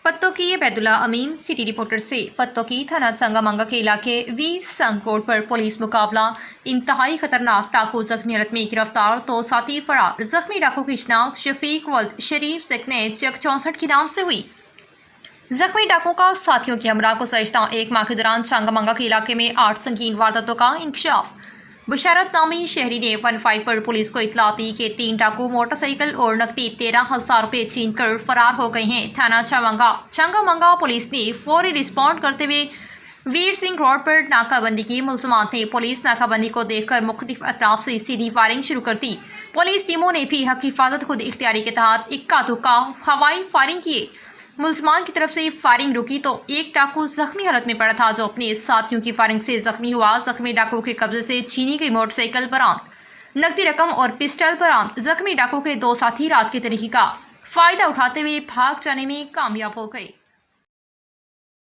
पत्तों की बैदुल्ला अमीन city reporter से। पत्तों की थाना चंगामंगा के इलाके वी संघ रोड पर पुलिस मुकाबला। इंतहाई खतरनाक डाकू जख्मी हालत में गिरफ्तार तो साथी फरार। जख्मी डाकू की शिनाख्त शफीक वल्द शरीफ सेकने चक 64 के नाम से हुई। जख्मी डाकू का साथियों की हमरा गुज़श्ता एक माह के दौरान चंगामंगा के इलाके में 8 संगीन वारदातों का इंकशाफ। बशारत नामी शहरी ने 15 पर पुलिस को इतला दी कि 3 डाकू मोटरसाइकिल और नकदी 13,000 रुपये छीन कर फरार हो गए हैं। थाना चंगामंगा पुलिस ने फौरी रिस्पॉन्ड करते हुए वीर सिंह रोड पर नाकाबंदी की। मुलजमान ने पुलिस नाकाबंदी को देखकर मुख्तलिफ अतराफ से सीधी फायरिंग शुरू कर दी। पुलिस टीमों ने भी हक हिफाजत खुद इख्तियारी के तहत इक्का दुक्का हवाई फायरिंग किए। मुलजमान की तरफ से फायरिंग रुकी तो एक डाकू जख्मी हालत में पड़ा था, जो अपने साथियों की फायरिंग से जख्मी हुआ। जख्मी डाकू के कब्जे से छीनी गई मोटरसाइकिल बरामद, नकदी रकम और पिस्टल बरामद। जख्मी डाकू के 2 साथी रात के तरीके का फायदा उठाते हुए भाग जाने में कामयाब हो गए।